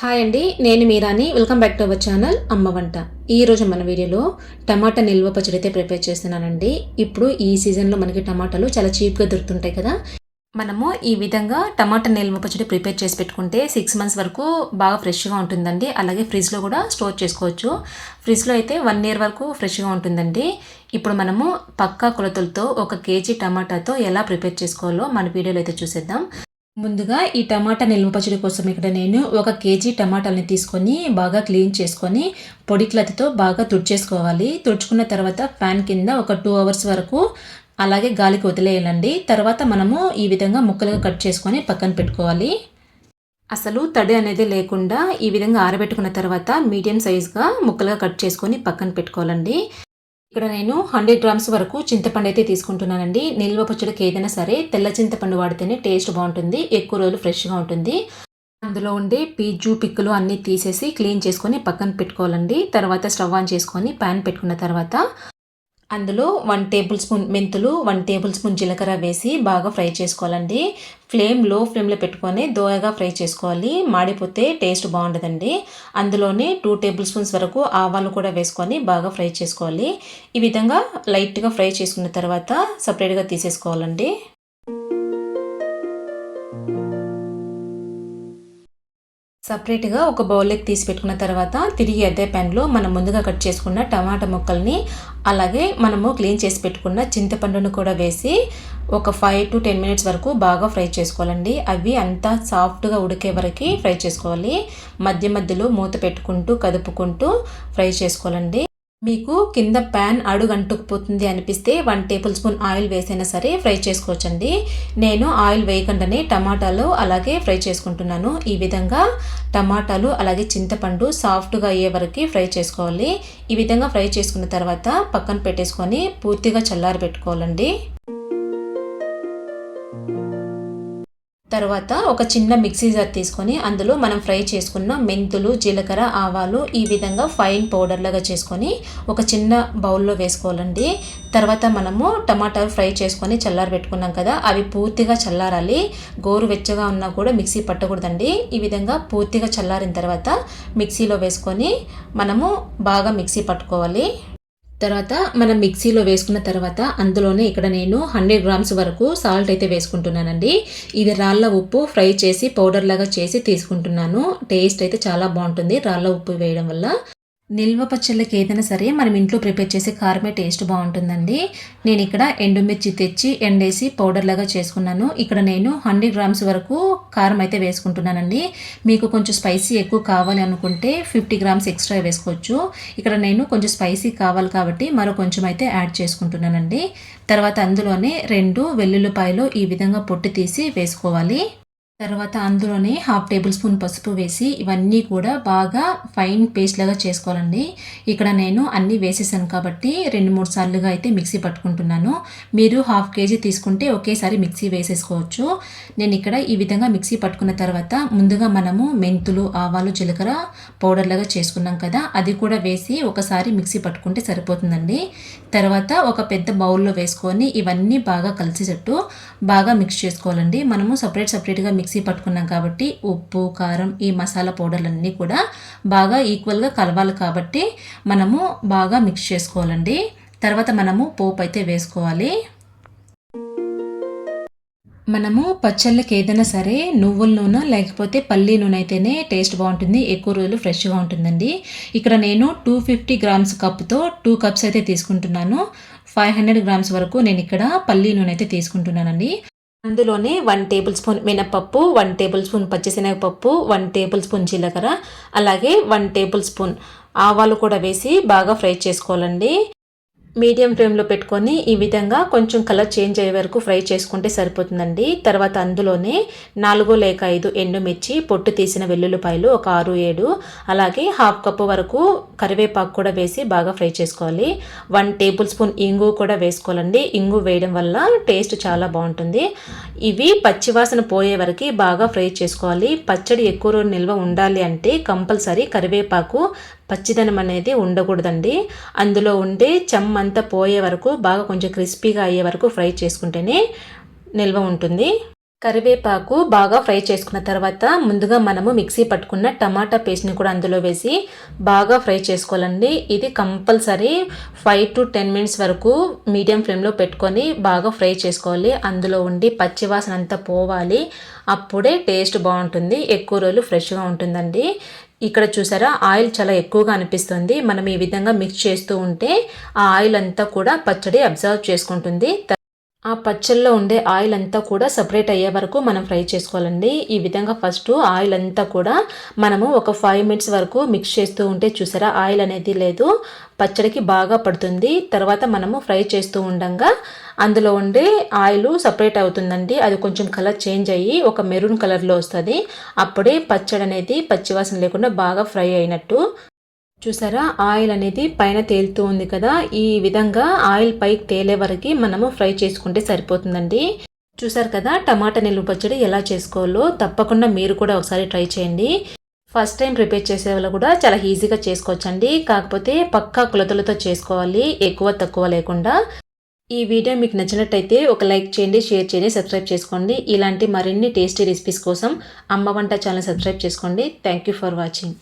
Hi అండి, నేను మీరాని. Welcome back to our channel Amma Vanta. ఈరోజు మన వీడియోలో టమాటా నిల్వ పచ్చడి అయితే ప్రిపేర్ చేస్తున్నానండి. ఇప్పుడు ఈ సీజన్లో మనకి టమాటాలు చాలా చీప్గా దొరుకుతుంటాయి కదా. మనము ఈ విధంగా టమాటా నిల్వ పచ్చడి ప్రిపేర్ చేసి పెట్టుకుంటే 6 మంత్స్ వరకు బాగా ఫ్రెష్గా ఉంటుందండి. అలాగే ఫ్రిడ్జ్లో కూడా స్టోర్ చేసుకోవచ్చు. ఫ్రిడ్జ్లో అయితే 1 ఇయర్ వరకు ఫ్రెష్గా ఉంటుందండి. ఇప్పుడు మనము పక్కా కొలతలతో 1 కేజీ టమాటాతో ఎలా ప్రిపేర్ చేసుకోవాలో మన వీడియోలో అయితే చూసేద్దాం. ముందుగా ఈ టమాటా నిల్వ పచ్చడి కోసం ఇక్కడ నేను 1 కేజీ టమాటాలని తీసుకొని బాగా క్లీన్ చేసుకొని పొడి క్లాత్తో బాగా తుడిచేసుకోవాలి. తుడుచుకున్న తర్వాత ఫ్యాన్ కింద ఒక 2 అవర్స్ వరకు అలాగే గాలికి వదిలేయాలండి. తర్వాత మనము ఈ విధంగా ముక్కలుగా కట్ చేసుకొని పక్కన పెట్టుకోవాలి. అసలు తడి అనేది లేకుండా ఈ విధంగా ఆరబెట్టుకున్న తర్వాత మీడియం సైజ్గా ముక్కలుగా కట్ చేసుకొని పక్కన పెట్టుకోవాలండి. ఇక్కడ నేను 100 గ్రామ్స్ వరకు చింతపండు అయితే తీసుకుంటున్నానండి. నిల్వ పచ్చడికి ఏదైనా సరే తెల్ల చింతపండు వాడితేనే టేస్ట్ బాగుంటుంది, ఎక్కువ రోజులు ఫ్రెష్గా ఉంటుంది. అందులో ఉండే పీచు పిక్కులు అన్నీ తీసేసి క్లీన్ చేసుకొని పక్కన పెట్టుకోవాలండి. తర్వాత స్టవ్ ఆన్ చేసుకొని ప్యాన్ పెట్టుకున్న తర్వాత అందులో 1 టేబుల్ స్పూన్ మెంతులు, 1 టేబుల్ స్పూన్ జీలకర్ర వేసి బాగా ఫ్రై చేసుకోవాలండి. లో ఫ్లేమ్లో పెట్టుకొని దోరగా ఫ్రై చేసుకోవాలి. మాడిపోతే టేస్ట్ బాగుండదండి. అందులోనే 2 టేబుల్ స్పూన్స్ వరకు ఆవాలు కూడా వేసుకొని బాగా ఫ్రై చేసుకోవాలి. ఈ విధంగా లైట్గా ఫ్రై చేసుకున్న తర్వాత సపరేట్గా తీసేసుకోవాలండి. సపరేట్గా ఒక బౌల్లోకి తీసి పెట్టుకున్న తర్వాత తిరిగి అదే ప్యాన్లో మనం ముందుగా కట్ చేసుకున్న టమాటా ముక్కల్ని అలాగే మనము క్లీన్ చేసి పెట్టుకున్న చింతపండును కూడా వేసి ఒక 5 to 10 మినిట్స్ వరకు బాగా ఫ్రై చేసుకోవాలండి. అవి అంతా సాఫ్ట్గా ఉడికే వరకు ఫ్రై చేసుకోవాలి. మధ్య మధ్యలో మూత పెట్టుకుంటూ కదుపుకుంటూ ఫ్రై చేసుకోవాలండి. మీకు కింద ప్యాన్ అడుగు అంటుకుపోతుంది అనిపిస్తే 1 టేబుల్ స్పూన్ ఆయిల్ వేసైనా సరే ఫ్రై చేసుకోవచ్చండి. నేను ఆయిల్ వేయకుండానే టమాటాలు అలాగే ఫ్రై చేసుకుంటున్నాను. ఈ విధంగా టమాటాలు అలాగే చింతపండు సాఫ్ట్గా అయ్యే వరకు ఫ్రై చేసుకోవాలి. ఈ విధంగా ఫ్రై చేసుకున్న తర్వాత పక్కన పెట్టేసుకొని పూర్తిగా చల్లారి పెట్టుకోవాలండి. తర్వాత ఒక చిన్న మిక్సీ జార్ తీసుకొని అందులో మనం ఫ్రై చేసుకున్న మెంతులు, జీలకర్ర, ఆవాలు ఈ విధంగా ఫైన్ పౌడర్ లాగా చేసుకొని ఒక చిన్న బౌల్లో వేసుకోవాలండి. తర్వాత మనము టమాటాలు ఫ్రై చేసుకొని చల్లారి పెట్టుకున్నాం కదా, అవి పూర్తిగా చల్లారాలి. గోరువెచ్చగా ఉన్నా కూడా మిక్సీ పట్టకూడదండి. ఈ విధంగా పూర్తిగా చల్లారిన తర్వాత మిక్సీలో వేసుకొని మనము బాగా మిక్సీ పట్టుకోవాలి. తర్వాత మనం మిక్సీలో వేసుకున్న తర్వాత అందులోనే ఇక్కడ నేను 100 గ్రామ్స్ వరకు సాల్ట్ అయితే వేసుకుంటున్నానండి. ఇది రాళ్ళ ఉప్పు ఫ్రై చేసి పౌడర్ లాగా చేసి తీసుకుంటున్నాను. టేస్ట్ అయితే చాలా బాగుంటుంది రాళ్ళ ఉప్పు వేయడం వల్ల. నిల్వ పచ్చళ్ళకి ఏదైనా సరే మనం ఇంట్లో ప్రిపేర్ చేసే కారమే టేస్ట్ బాగుంటుందండి. నేను ఇక్కడ ఎండుమిర్చి తెచ్చి ఎండేసి పౌడర్ లాగా చేసుకున్నాను. ఇక్కడ నేను 100 గ్రామ్స్ వరకు కారం అయితే వేసుకుంటున్నానండి. మీకు కొంచెం స్పైసీ ఎక్కువ కావాలి అనుకుంటే 50 గ్రామ్స్ ఎక్స్ట్రా వేసుకోవచ్చు. ఇక్కడ నేను కొంచెం స్పైసీ కావాలి కాబట్టి మరో కొంచెం అయితే యాడ్ చేసుకుంటున్నానండి. తర్వాత అందులోనే 2 వెల్లుల్లిపాయలు ఈ విధంగా పొట్టు తీసి వేసుకోవాలి. తర్వాత అందులోనే 1/2 టేబుల్ స్పూన్ పసుపు వేసి ఇవన్నీ కూడా బాగా ఫైన్ పేస్ట్ లాగా చేసుకోవాలండి. ఇక్కడ నేను అన్నీ వేసేసాను కాబట్టి 2-3 సార్లుగా అయితే మిక్సీ పట్టుకుంటున్నాను. మీరు 1/2 కేజీ తీసుకుంటే ఒకేసారి మిక్సీ వేసేసుకోవచ్చు. నేను ఇక్కడ ఈ విధంగా మిక్సీ పట్టుకున్న తర్వాత ముందుగా మనము మెంతులు, ఆవాలు, జీలకర్ర పౌడర్ లాగా చేసుకున్నాం కదా, అది కూడా వేసి ఒకసారి మిక్సీ పట్టుకుంటే సరిపోతుందండి. తర్వాత ఒక పెద్ద బౌల్లో వేసుకొని ఇవన్నీ బాగా కలిసేటట్టు బాగా మిక్స్ చేసుకోవాలండి. మనము సపరేట్గా మిక్సీ పట్టుకున్నాం కాబట్టి ఉప్పు, కారం, ఈ మసాలా పౌడర్లన్నీ కూడా బాగా ఈక్వల్గా కలవాలి కాబట్టి మనము బాగా మిక్స్ చేసుకోవాలండి. తర్వాత మనము పోపు అయితే వేసుకోవాలి. మనము పచ్చళ్ళకి ఏదైనా సరే నువ్వుల నూనె లేకపోతే పల్లి నూనె అయితేనే టేస్ట్ బాగుంటుంది, ఎక్కువ రోజులు ఫ్రెష్గా ఉంటుందండి. ఇక్కడ నేను 250 గ్రామ్స్ కప్తో 2 కప్స్ అయితే తీసుకుంటున్నాను. 500 గ్రామ్స్ వరకు నేను ఇక్కడ పల్లి నూనె అయితే తీసుకుంటున్నానండి. అందులోనే 1 టేబుల్ స్పూన్ మినపప్పు, 1 టేబుల్ స్పూన్ పచ్చిశనగపప్పు, 1 టేబుల్ స్పూన్ జీలకర్ర అలాగే 1 టేబుల్ స్పూన్ ఆవాలు కూడా వేసి బాగా ఫ్రై చేసుకోవాలండి. మీడియం ఫ్లేమ్లో పెట్టుకొని ఈ విధంగా కొంచెం కలర్ చేంజ్ అయ్యే వరకు ఫ్రై చేసుకుంటే సరిపోతుందండి. తర్వాత అందులోనే 4 లేక 5 ఎండుమిర్చి, పొట్టు తీసిన వెల్లుల్లిపాయలు ఒక 6-7 అలాగే 1/2 కప్పు వరకు కరివేపాకు కూడా వేసి బాగా ఫ్రై చేసుకోవాలి. 1 టేబుల్ స్పూన్ ఇంగు కూడా వేసుకోవాలండి. ఇంగు వేయడం వల్ల టేస్ట్ చాలా బాగుంటుంది. ఇవి పచ్చివాసన పోయే వరకు బాగా ఫ్రై చేసుకోవాలి. పచ్చడి ఎక్కువ రోజు నిల్వ ఉండాలి అంటే కంపల్సరీ కరివేపాకు పచ్చిదనం అనేది ఉండకూడదండి. అందులో ఉండే చెమ్మంతా పోయే వరకు బాగా కొంచెం క్రిస్పీగా అయ్యే వరకు ఫ్రై చేసుకుంటేనే నిల్వ ఉంటుంది. కరివేపాకు బాగా ఫ్రై చేసుకున్న తర్వాత ముందుగా మనము మిక్సీ పట్టుకున్న టమాటా పేస్ట్ని కూడా అందులో వేసి బాగా ఫ్రై చేసుకోవాలండి. ఇది కంపల్సరీ 5 to 10 మినిట్స్ వరకు మీడియం ఫ్లేమ్లో పెట్టుకొని బాగా ఫ్రై చేసుకోవాలి. అందులో ఉండి పచ్చివాసన అంతా పోవాలి. అప్పుడే టేస్ట్ బాగుంటుంది, ఎక్కువ రోజులు ఫ్రెష్గా ఉంటుందండి. ఇక్కడ చూసారా ఆయిల్ చాలా ఎక్కువగా అనిపిస్తుంది. మనం ఈ విధంగా మిక్స్ చేస్తూ ఉంటే ఆ ఆయిల్ అంతా కూడా పచ్చడి అబ్జర్వ్ చేసుకుంటుంది. ఆ పచ్చళ్ళలో ఉండే ఆయిల్ అంతా కూడా సపరేట్ అయ్యే వరకు మనం ఫ్రై చేసుకోవాలండి. ఈ విధంగా ఫస్ట్ ఆయిల్ అంతా కూడా మనము ఒక 5 మినిట్స్ వరకు మిక్స్ చేస్తూ ఉంటే చూసారా ఆయిల్ అనేది లేదు, పచ్చడికి బాగా పడుతుంది. తర్వాత మనము ఫ్రై చేస్తూ ఉండగా అందులో ఉండే ఆయిల్ సపరేట్ అవుతుందండి. అది కొంచెం కలర్ చేంజ్ అయ్యి ఒక మెరూన్ కలర్లో వస్తుంది. అప్పుడే పచ్చడి అనేది పచ్చివాసన లేకుండా బాగా ఫ్రై అయినట్టు. చూసారా ఆయిల్ అనేది పైన తేలుతూ ఉంది కదా, ఈ విధంగా ఆయిల్ పైకి తేలే వరకు మనము ఫ్రై చేసుకుంటే సరిపోతుందండి. చూసారు కదా టమాటా నిల్వ పచ్చడి ఎలా చేసుకోవాలో తప్పకుండా మీరు కూడా ఒకసారి ట్రై చేయండి. ఫస్ట్ టైం ప్రిపేర్ చేసే వాళ్ళు కూడా చాలా ఈజీగా చేసుకోవచ్చండి. కాకపోతే పక్కా కొలతలతో చేసుకోవాలి, ఎక్కువ తక్కువ లేకుండా. ఈ వీడియో మీకు నచ్చినట్టయితే ఒక లైక్ చేయండి, షేర్ చేయండి, సబ్స్క్రైబ్ చేసుకోండి. ఇలాంటి మరిన్ని టేస్టీ రెసిపీస్ కోసం అమ్మ వంట ఛానల్ సబ్స్క్రైబ్ చేసుకోండి. Thank you for watching.